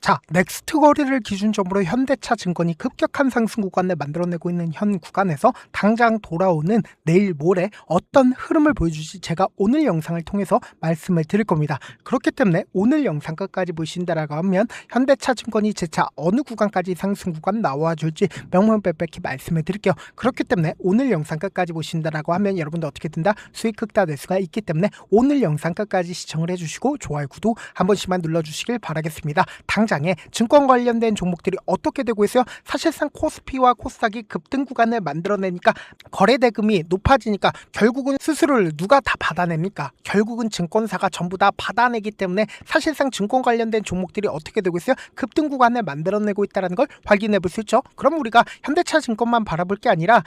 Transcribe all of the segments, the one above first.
자, 넥스트 거래를 기준점으로 현대차 증권이 급격한 상승 구간을 만들어내고 있는 현 구간에서 당장 돌아오는 내일 모레 어떤 흐름을 보여줄지 제가 오늘 영상을 통해서 말씀을 드릴 겁니다. 그렇기 때문에 오늘 영상 끝까지 보신다라고 하면 현대차 증권이 재차 어느 구간까지 상승 구간 나와줄지 명명백백히 말씀을 드릴게요. 그렇기 때문에 오늘 영상 끝까지 보신다라고 하면 여러분도 어떻게 된다? 수익 극대화될 수가 있기 때문에 오늘 영상 끝까지 시청을 해주시고 좋아요, 구독 한 번씩만 눌러주시길 바라겠습니다. 당장에 증권 관련된 종목들이 어떻게 되고 있어요? 사실상 코스피와 코스닥이 급등 구간을 만들어내니까 거래대금이 높아지니까 결국은 수수료를 누가 다 받아냅니까? 결국은 증권사가 전부 다 받아내기 때문에 사실상 증권 관련된 종목들이 어떻게 되고 있어요? 급등 구간을 만들어내고 있다는 걸 확인해 볼 수 있죠. 그럼 우리가 현대차 증권만 바라볼 게 아니라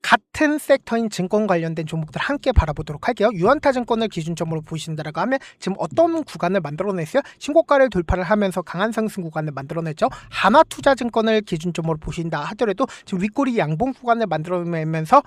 같은 섹터인 증권 관련된 종목들 함께 바라보도록 할게요. 유한타증권을 기준점으로 보신다라고 하면 지금 어떤 구간을 만들어냈어요? 신고가를 돌파를 하면서 강한 상승 구간을 만들어냈죠. 하나투자증권을 기준점으로 보신다 하더라도 지금 윗꼬리 양봉 구간을 만들어내면서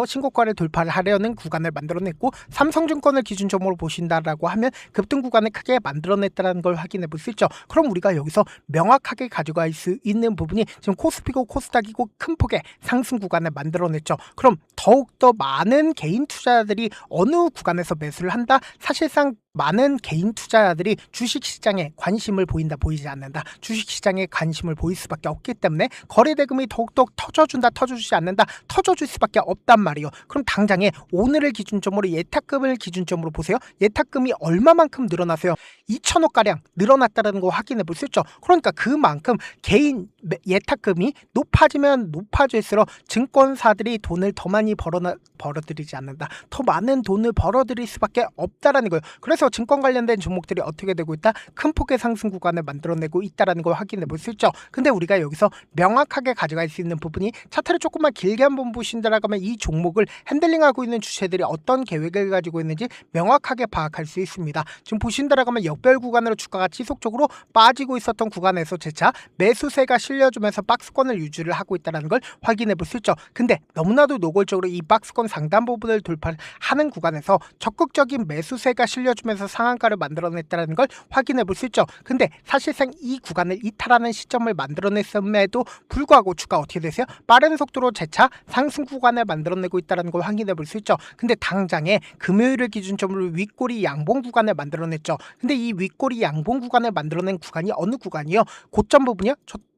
신고가를 돌파를 하려는 구간을 만들어냈고, 삼성증권을 기준점으로 보신다라고 하면 급등 구간을 크게 만들어냈다는 걸 확인해 볼 수 있죠. 그럼 우리가 여기서 명확하게 가져갈 수 있는 부분이 지금 코스피고 코스닥이고 큰 폭의 상승 구간을 만들어냈죠. 그럼 더욱더 많은 개인 투자자들이 어느 구간에서 매수를 한다? 사실상 많은 개인 투자자들이 주식시장에 관심을 보인다, 보이지 않는다. 주식시장에 관심을 보일 수밖에 없기 때문에 거래대금이 더욱더 터져준다, 터져주지 않는다, 터져줄 수밖에 없단 말이에요. 그럼 당장에 오늘을 기준점으로 예탁금을 기준점으로 보세요. 예탁금이 얼마만큼 늘어나세요? 2천억가량 늘어났다는 거 확인해 볼 수 있죠. 그러니까 그만큼 개인 예탁금이 높아지면 높아질수록 증권사들이 돈을 더 많이 벌어들이지 않는다. 더 많은 돈을 벌어들일 수밖에 없다라는 거예요. 그래서 증권 관련된 종목들이 어떻게 되고 있다? 큰 폭의 상승 구간을 만들어내고 있다는 걸 확인해 볼 수 있죠. 근데 우리가 여기서 명확하게 가져갈 수 있는 부분이 차트를 조금만 길게 한번 보신다라고 하면 이 종목을 핸들링하고 있는 주체들이 어떤 계획을 가지고 있는지 명확하게 파악할 수 있습니다. 지금 보신다라고 하면 역별 구간으로 주가가 지속적으로 빠지고 있었던 구간에서 재차 매수세가 실려주면서 박스권을 유지를 하고 있다는 걸 확인해 볼 수 있죠. 근데 너무나도 노골적으로 이 박스권 상단 부분을 돌파하는 구간에서 적극적인 매수세가 실려주면서 상한가를 만들어냈다는 걸 확인해 볼 수 있죠. 근데 사실상 이 구간을 이탈하는 시점을 만들어냈음에도 불구하고 주가 어떻게 되세요? 빠른 속도로 재차 상승 구간을 만들어내고 있다는 걸 확인해 볼 수 있죠. 근데 당장에 금요일을 기준점으로 윗꼬리 양봉 구간을 만들어냈죠. 근데 이 윗꼬리 양봉 구간을 만들어낸 구간이 어느 구간이요? 고점 부분이요?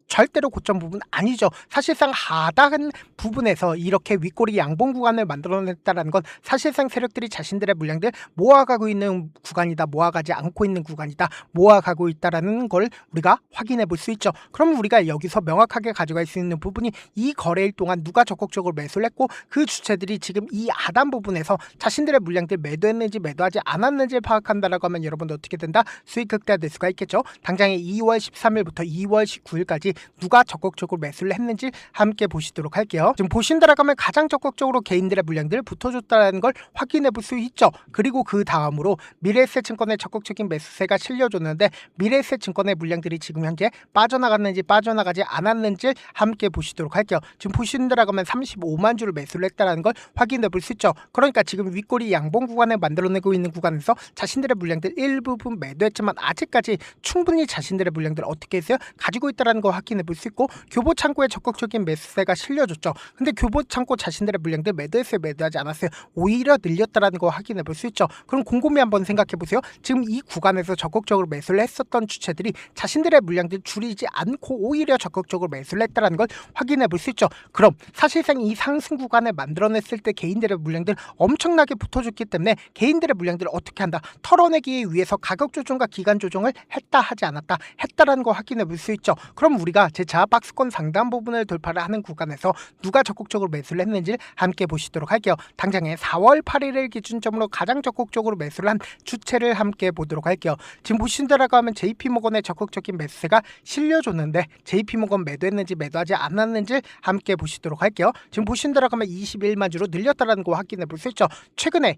절대로 고점 부분 아니죠. 사실상 하단 부분에서 이렇게 윗꼬리 양봉 구간을 만들어냈다는 건 사실상 세력들이 자신들의 물량들 모아가고 있는 구간이다, 모아가지 않고 있는 구간이다, 모아가고 있다는 걸 우리가 확인해 볼 수 있죠. 그럼 우리가 여기서 명확하게 가져갈 수 있는 부분이 이 거래일 동안 누가 적극적으로 매수를 했고 그 주체들이 지금 이 하단 부분에서 자신들의 물량들 매도했는지 매도하지 않았는지 파악한다라고 하면 여러분도 어떻게 된다? 수익 극대화될 수가 있겠죠. 당장에 2월 13일부터 2월 19일까지 누가 적극적으로 매수를 했는지 함께 보시도록 할게요. 지금 보신다라고 하면 가장 적극적으로 개인들의 물량들을 붙어줬다는 걸 확인해 볼 수 있죠. 그리고 그 다음으로 미래에셋증권의 적극적인 매수세가 실려줬는데 미래에셋증권의 물량들이 지금 현재 빠져나갔는지 빠져나가지 않았는지 함께 보시도록 할게요. 지금 보신다라고 하면 35만 주를 매수를 했다는 걸 확인해 볼 수 있죠. 그러니까 지금 윗꼬리 양봉 구간을 만들어내고 있는 구간에서 자신들의 물량들 일부분 매도했지만 아직까지 충분히 자신들의 물량들을 어떻게 했어요? 가지고 있다는 걸 확인해 볼 수 있고, 교보창고에 적극적인 매수세가 실려줬죠. 근데 교보창고 자신들의 물량들 매도했어요, 매도하지 않았어요? 오히려 늘렸다라는 거 확인해 볼 수 있죠. 그럼 곰곰이 한번 생각해 보세요. 지금 이 구간에서 적극적으로 매수를 했었던 주체들이 자신들의 물량들 줄이지 않고 오히려 적극적으로 매수를 했다라는 걸 확인해 볼 수 있죠. 그럼 사실상 이 상승 구간을 만들어냈을 때 개인들의 물량들 엄청나게 붙어줬기 때문에 개인들의 물량들을 어떻게 한다? 털어내기 위해서 가격 조정과 기간 조정을 했다, 하지 않았다, 했다라는 거 확인해 볼 수 있죠. 그럼 우리가 재차 박스권 상단 부분을 돌파를 하는 구간에서 누가 적극적으로 매수를 했는지 함께 보시도록 할게요. 당장에 4월 8일을 기준점으로 가장 적극적으로 매수를 한 주체를 함께 보도록 할게요. 지금 보신다라고 하면 JP모건의 적극적인 매수세가 실려줬는데 JP모건 매도했는지 매도하지 않았는지 함께 보시도록 할게요. 지금 보신다라고 하면 21만 주로 늘렸다는 거 확인해 볼 수 있죠. 최근에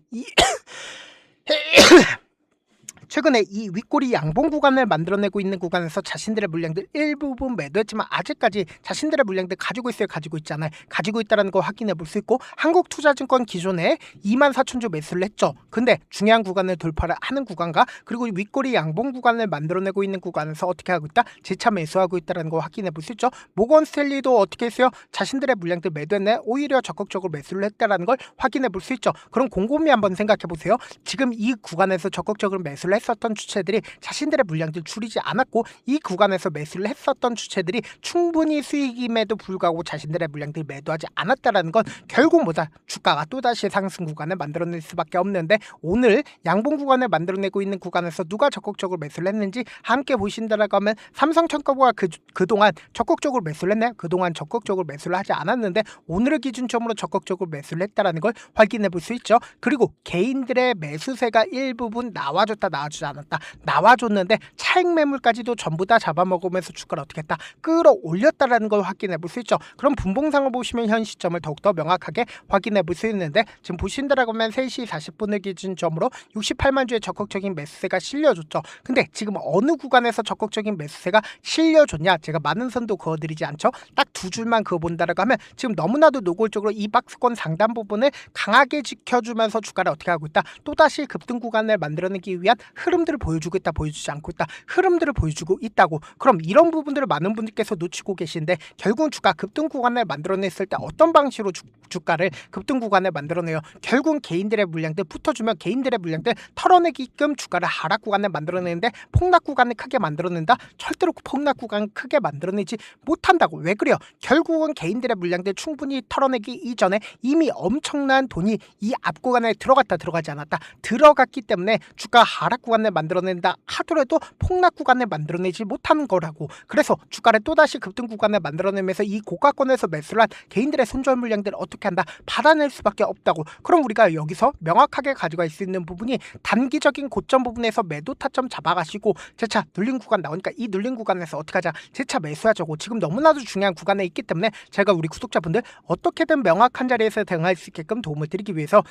최근에 이 윗꼬리 양봉 구간을 만들어내고 있는 구간에서 자신들의 물량들 일부분 매도했지만 아직까지 자신들의 물량들 가지고 있어요. 가지고 있잖아요. 가지고 있다는 거 확인해 볼 수 있고, 한국투자증권 기존에 24,000주 매수를 했죠. 근데 중요한 구간을 돌파를 하는 구간과 그리고 윗꼬리 양봉 구간을 만들어내고 있는 구간에서 어떻게 하고 있다? 재차 매수하고 있다는 거 확인해 볼 수 있죠. 모건 스탠리도 어떻게 했어요? 자신들의 물량들 매도했네. 오히려 적극적으로 매수를 했다는 걸 확인해 볼 수 있죠. 그럼 곰곰이 한번 생각해 보세요. 지금 이 구간에서 적극적으로 매수를 했었던 주체들이 자신들의 물량들 줄이지 않았고, 이 구간에서 매수를 했었던 주체들이 충분히 수익임에도 불구하고 자신들의 물량들 매도하지 않았다라는 건 결국 뭐다? 주가가 또다시 상승 구간을 만들어낼 수밖에 없는데, 오늘 양봉 구간을 만들어내고 있는 구간에서 누가 적극적으로 매수를 했는지 함께 보신다라고 하면, 삼성전자가 그동안 적극적으로 매수를 했네. 그동안 적극적으로 매수를 하지 않았는데 오늘을 기준점으로 적극적으로 매수를 했다라는 걸 확인해 볼 수 있죠. 그리고 개인들의 매수세가 일부분 나와줬다 나와주지 않았다, 나와줬는데 차익 매물까지도 전부 다 잡아먹으면서 주가를 어떻게 했다? 끌어올렸다라는 걸 확인해 볼 수 있죠. 그럼 분봉상을 보시면 현 시점을 더욱더 명확하게 확인해 볼 수 있는데, 지금 보신다라고 하면 3시 40분을 기준점으로 68만 주의 적극적인 매수세가 실려줬죠. 근데 지금 어느 구간에서 적극적인 매수세가 실려줬냐? 제가 많은 선도 그어드리지 않죠. 딱 두 줄만 그어본다라고 하면, 지금 너무나도 노골적으로 이 박스권 상단 부분을 강하게 지켜주면서 주가를 어떻게 하고 있다? 또다시 급등 구간을 만들어내기 위한 흐름들을 보여주고 있다, 보여주지 않고 있다, 흐름들을 보여주고 있다고. 그럼 이런 부분들을 많은 분들께서 놓치고 계신데, 결국은 주가 급등 구간을 만들어냈을 때 어떤 방식으로 주가를 급등 구간을 만들어내요? 결국은 개인들의 물량들 붙어주면 개인들의 물량들 털어내기끔 주가를 하락 구간을 만들어내는데, 폭락 구간을 크게 만들어낸다? 절대로 폭락 구간 크게 만들어내지 못한다고. 왜 그래요? 결국은 개인들의 물량들 충분히 털어내기 이전에 이미 엄청난 돈이 이 앞 구간에 들어갔다 들어가지 않았다, 들어갔기 때문에 주가 하락 구간을 만들어낸다 하더라도 폭락 구간을 만들어내지 못하는 거라고. 그래서 주가를 또다시 급등 구간을 만들어내면서 이 고가권에서 매수를 한 개인들의 손절 물량들을 어떻게 한다? 받아낼 수밖에 없다고. 그럼 우리가 여기서 명확하게 가져갈 수 있는 부분이, 단기적인 고점 부분에서 매도 타점 잡아가시고 재차 눌린 구간 나오니까 이 눌린 구간에서 어떻게 하자? 재차 매수하자고. 지금 너무나도 중요한 구간에 있기 때문에 제가 우리 구독자분들 어떻게든 명확한 자리에서 대응할 수 있게끔 도움을 드리기 위해서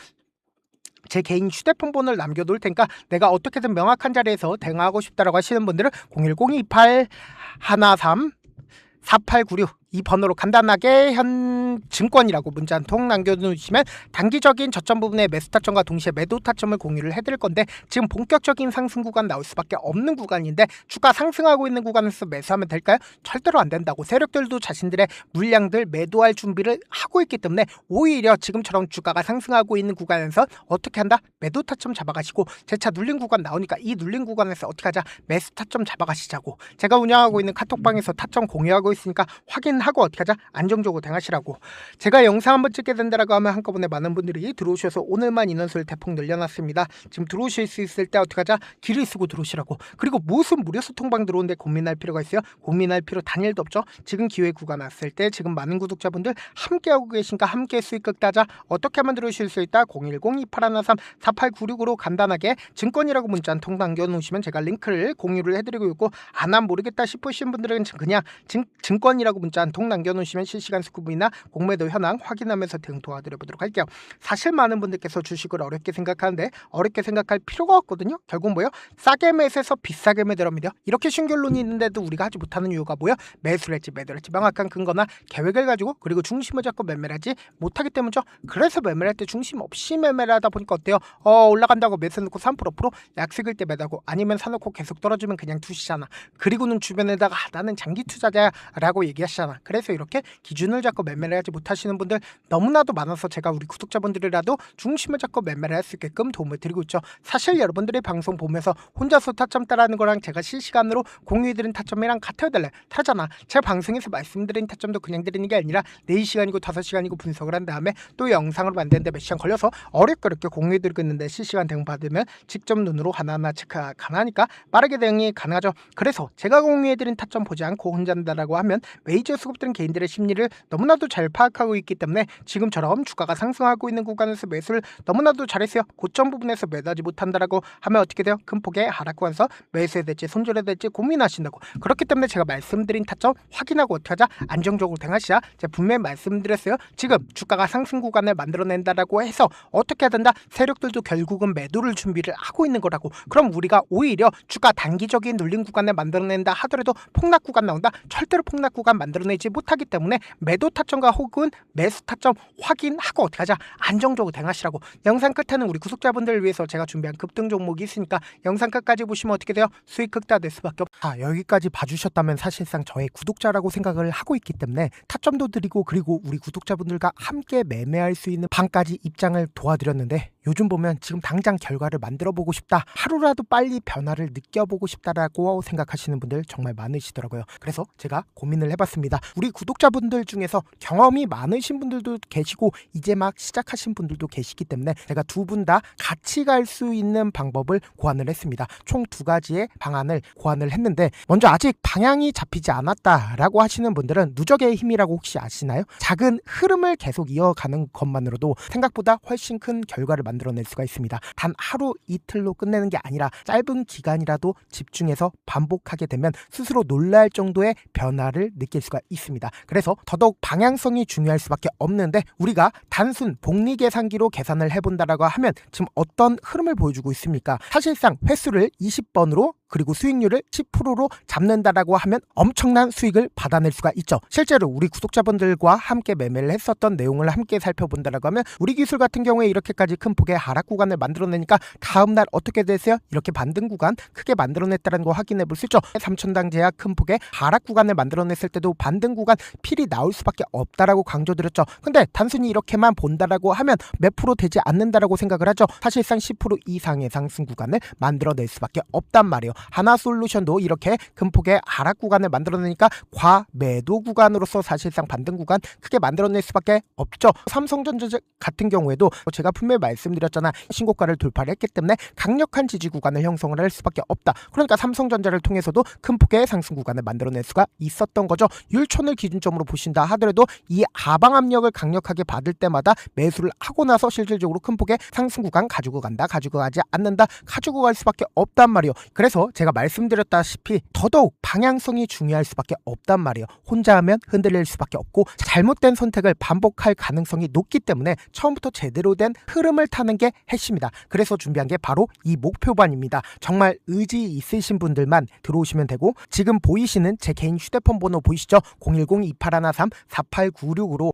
제 개인 휴대폰 번호를 남겨놓을 테니까, 내가 어떻게든 명확한 자리에서 대응하고 싶다라고 하시는 분들은 010-2813-4896 이 번호로 간단하게 현증권이라고 문자 한 통 남겨두시면 단기적인 저점 부분의 매수 타점과 동시에 매도 타점을 공유를 해드릴 건데, 지금 본격적인 상승 구간 나올 수밖에 없는 구간인데, 주가 상승하고 있는 구간에서 매수하면 될까요? 절대로 안 된다고. 세력들도 자신들의 물량들 매도할 준비를 하고 있기 때문에 오히려 지금처럼 주가가 상승하고 있는 구간에서 어떻게 한다? 매도 타점 잡아가시고, 재차 눌린 구간 나오니까 이 눌린 구간에서 어떻게 하자? 매수 타점 잡아가시자고. 제가 운영하고 있는 카톡방에서 타점 공유하고 있으니까 확인하고 어떻게 하자? 안정적으로 대응하시라고. 제가 영상 한번 찍게 된다라고 하면 한꺼번에 많은 분들이 들어오셔서 오늘만 인원수를 대폭 늘려놨습니다. 지금 들어오실 수 있을 때 어떻게 하자? 길을 쓰고 들어오시라고. 그리고 무슨 무료 소통방 들어오는데 고민할 필요가 있어요? 고민할 필요 단일도 없죠. 지금 기회 구간 왔을 때 지금 많은 구독자분들 함께하고 계신가? 함께 수익 따자. 어떻게 하면 들어오실 수 있다? 010-2813-4896으로 간단하게 증권이라고 문자 한 통 남겨놓으시면 제가 링크를 공유를 해드리고 있고, 안 모르겠다 싶으신 분들은 그냥 증권이라고 문자 한 통 남겨놓으시면 실시간 스쿠브이나 공매도 현황 확인하면서 대응 도와드려보도록 할게요. 사실 많은 분들께서 주식을 어렵게 생각하는데 어렵게 생각할 필요가 없거든요. 결국 뭐요? 싸게 매수해서 비싸게 매도합니다. 이렇게 신결론이 있는데도 우리가 하지 못하는 이유가 뭐요? 매수를 했지 매도를 했지 명확한 근거나 계획을 가지고, 그리고 중심을 잡고 매매를 하지 못하기 때문이죠. 그래서 매매를 할 때 중심 없이 매매를 하다 보니까 어때요? 올라간다고 매수 놓고 3% 약식을 때 매다고, 아니면 사놓고 계속 떨어지면 그냥 두시잖아. 그리고는 주변에다가 나는 장기 투자자야 라고 얘기하시잖아. 그래서 이렇게 기준을 잡고 매매를 하지 못하시는 분들 너무나도 많아서 제가 우리 구독자분들이라도 중심을 잡고 매매를 할 수 있게끔 도움을 드리고 있죠. 사실 여러분들이 방송 보면서 혼자서 타점 따라하는 거랑 제가 실시간으로 공유해드린 타점이랑 같아야 될래? 다르잖아. 제가 방송에서 말씀드린 타점도 그냥 드리는 게 아니라 4시간이고 5시간이고 분석을 한 다음에 또 영상으로 만드는데 몇 시간 걸려서 어렵게 공유해드리고 있는데, 실시간 대응 받으면 직접 눈으로 하나하나 체크가 가능하니까 빠르게 대응이 가능하죠. 그래서 제가 공유해드린 타점 보지 않고 혼자 한다라고 하면 웨이저 수급들은 개인들의 심리를 너무나도 잘 파악하고 있기 때문에 지금처럼 주가가 상승하고 있는 구간에서 매수를 너무나도 잘했어요. 고점 부분에서 매도하지 못한다라고 하면 어떻게 돼요? 큰 폭의 하락 구간에서 매수해야 될지 손절해야 될지 고민하신다고. 그렇기 때문에 제가 말씀드린 타점 확인하고 어떻게 하자? 안정적으로 대응하시자. 제가 분명히 말씀드렸어요. 지금 주가가 상승 구간을 만들어낸다라고 해서 어떻게 해야 된다? 세력들도 결국은 매도를 준비를 하고 있는 거라고. 그럼 우리가 오히려 주가 단기적인 눌림 구간을 만들어낸다 하더라도 폭락 구간 나온다? 절대로 폭락 구간 만들어내지 못하기 때문에 매도 타점과 혹은 매수 타점 확인하고 어떻게 하자? 안정적으로 대응하시라고. 영상 끝에는 우리 구독자분들을 위해서 제가 준비한 급등 종목이 있으니까 영상 끝까지 보시면 어떻게 돼요? 수익 극대화될 수밖에 없다. 여기까지 봐주셨다면 사실상 저의 구독자라고 생각을 하고 있기 때문에 타점도 드리고 그리고 우리 구독자분들과 함께 매매할 수 있는 방까지 입장을 도와드렸는데 요즘 보면 지금 당장 결과를 만들어 보고 싶다, 하루라도 빨리 변화를 느껴보고 싶다라고 생각하시는 분들 정말 많으시더라고요. 그래서 제가 고민을 해봤습니다. 우리 구독자분들 중에서 경험이 많으신 분들도 계시고 이제 막 시작하신 분들도 계시기 때문에 제가 두 분 다 같이 갈 수 있는 방법을 고안을 했습니다. 총 2가지의 방안을 고안을 했는데, 먼저 아직 방향이 잡히지 않았다라고 하시는 분들은 누적의 힘이라고 혹시 아시나요? 작은 흐름을 계속 이어가는 것만으로도 생각보다 훨씬 큰 결과를 만들어낼 수가 있습니다. 단 하루 이틀로 끝내는 게 아니라 짧은 기간이라도 집중해서 반복하게 되면 스스로 놀랄 정도의 변화를 느낄 수가 있습니다. 그래서 더더욱 방향성이 중요할 수밖에 없는데, 우리가 단순 복리 계산기로 계산을 해본다라고 하면 지금 어떤 흐름을 보여주고 있습니까? 사실상 횟수를 20번으로 그리고 수익률을 10%로 잡는다라고 하면 엄청난 수익을 받아낼 수가 있죠. 실제로 우리 구독자분들과 함께 매매를 했었던 내용을 함께 살펴본다라고 하면 우리 기술 같은 경우에 이렇게까지 큰 폭의 하락 구간을 만들어내니까 다음날 어떻게 됐어요? 이렇게 반등 구간 크게 만들어냈다는 거 확인해 볼 수 있죠. 3천당 제약 큰 폭의 하락 구간을 만들어냈을 때도 반등 구간 필이 나올 수밖에 없다라고 강조드렸죠. 근데 단순히 이렇게만 본다라고 하면 몇 프로 되지 않는다라고 생각을 하죠. 사실상 10% 이상의 상승 구간을 만들어낼 수밖에 없단 말이에요. 하나솔루션도 이렇게 큰 폭의 하락 구간을 만들어내니까 과매도 구간으로서 사실상 반등 구간 크게 만들어낼 수밖에 없죠. 삼성전자 같은 경우에도 제가 분명히 말씀드렸잖아. 신고가를 돌파를 했기 때문에 강력한 지지 구간을 형성을 할 수밖에 없다. 그러니까 삼성전자를 통해서도 큰 폭의 상승 구간을 만들어낼 수가 있었던 거죠. 율촌을 기준점으로 보신다 하더라도 이 하방 압력을 강력하게 받을 때마다 매수를 하고 나서 실질적으로 큰 폭의 상승 구간 가지고 간다, 가지고 가지 않는다, 가지고 갈 수밖에 없단 말이에요. 그래서 제가 말씀드렸다시피 더더욱 방향성이 중요할 수밖에 없단 말이에요. 혼자 하면 흔들릴 수밖에 없고 잘못된 선택을 반복할 가능성이 높기 때문에 처음부터 제대로 된 흐름을 타는 게 핵심이다. 그래서 준비한 게 바로 이 목표반입니다. 정말 의지 있으신 분들만 들어오시면 되고, 지금 보이시는 제 개인 휴대폰 번호 보이시죠? 010-2813-4896으로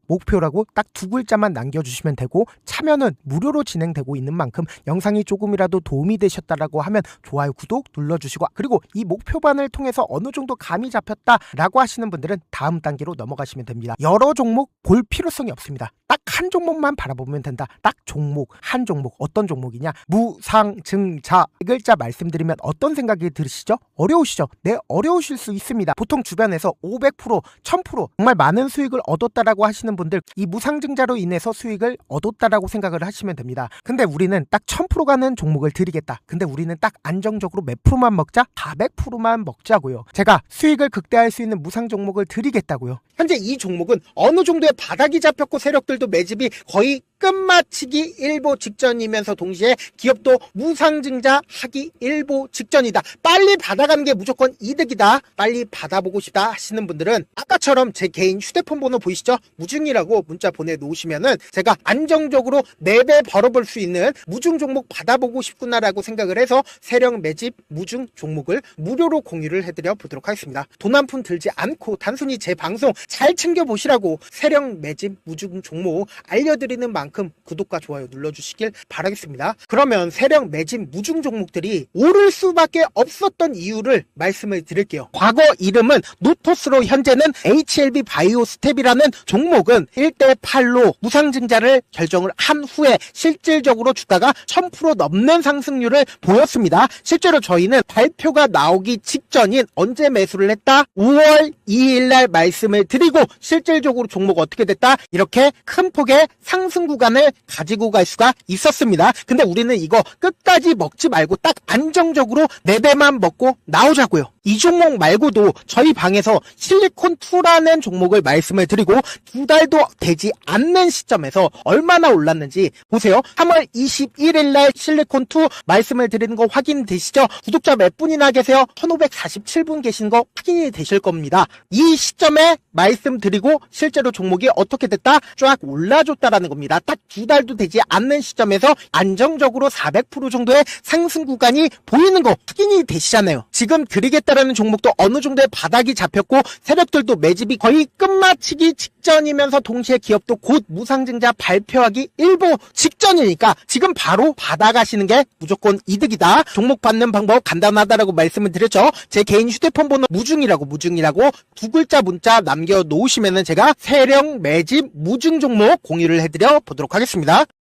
목표라고 딱 2글자만 남겨주시면 되고, 참여는 무료로 진행되고 있는 만큼 영상이 조금이라도 도움이 되셨다라고 하면 좋아요, 구독 눌러주시고, 그리고 이 목표반을 통해서 어느 정도 감이 잡혔다라고 하시는 분들은 다음 단계로 넘어가시면 됩니다. 여러 종목 볼 필요성이 없습니다. 딱 한 종목만 바라보면 된다. 딱 종목, 한 종목. 어떤 종목이냐? 무상증자. 이 글자 말씀드리면 어떤 생각이 들으시죠? 어려우시죠? 네, 어려우실 수 있습니다. 보통 주변에서 500%, 1000% 정말 많은 수익을 얻었다라고 하시는 분들, 이 무상증자로 인해서 수익을 얻었다라고 생각을 하시면 됩니다. 근데 우리는 딱 1000% 가는 종목을 드리겠다. 근데 우리는 딱 안정적으로 몇 프로만 먹자? 400%만 먹자고요. 제가 수익을 극대화할 수 있는 무상 종목을 드리겠다고요. 현재 이 종목은 어느 정도의 바닥이 잡혔고 세력들도 매집이 거의 끝마치기 일보 직전이면서 동시에 기업도 무상증자하기 일보 직전이다. 빨리 받아가는 게 무조건 이득이다. 빨리 받아보고 싶다 하시는 분들은 아까처럼 제 개인 휴대폰 번호 보이시죠? 무중이라고 문자 보내놓으시면은 제가 안정적으로 4배 벌어볼 수 있는 무중 종목 받아보고 싶구나라고 생각을 해서 세력 매집 무중 종목을 무료로 공유를 해드려 보도록 하겠습니다. 돈 한 푼 들지 않고 단순히 제 방송 잘 챙겨보시라고 세력 매집 무중 종목 알려드리는 만큼 구독과 좋아요 눌러주시길 바라겠습니다. 그러면 세력 매집 무중 종목들이 오를 수밖에 없었던 이유를 말씀을 드릴게요. 과거 이름은 노토스로 현재는 HLB 바이오스텝이라는 종목은 1대8로 무상증자를 결정을 한 후에 실질적으로 주가가 1000% 넘는 상승률을 보였습니다. 실제로 저희는 발표가 나오기 직전인 언제 매수를 했다? 5월 2일날 말씀을 드리고 실질적으로 종목 어떻게 됐다? 이렇게 큰 폭의 상승 구간을 가지고 갈 수가 있었습니다. 근데 우리는 이거 끝까지 먹지 말고 딱 안정적으로 4배만 먹고 나오자고요. 이 종목 말고도 저희 방에서 실리콘2라는 종목을 말씀을 드리고 2달도 되지 않는 시점에서 얼마나 올랐는지 보세요. 3월 21일 날 실리콘2 말씀을 드리는 거 확인되시죠? 구독자 몇 분이나 계세요? 1547분 계신 거 확인이 되실 겁니다. 이 시점에 말씀드리고 실제로 종목이 어떻게 됐다? 쫙 올라줬다라는 겁니다. 딱 2달도 되지 않는 시점에서 안정적으로 400% 정도의 상승 구간이 보이는 거 확인이 되시잖아요. 지금 드리겠다라는 종목도 어느 정도의 바닥이 잡혔고 세력들도 매집이 거의 끝마치기 직전이면서 동시에 기업도 곧 무상증자 발표하기 일보 직전이니까 지금 바로 받아가시는 게 무조건 이득이다. 종목 받는 방법 간단하다라고 말씀을 드렸죠. 제 개인 휴대폰 번호 무중이라고 두 글자 문자 남겨놓으시면은 제가 세력 매집 무중 종목 공유를 해드려 보도록 하겠습니다.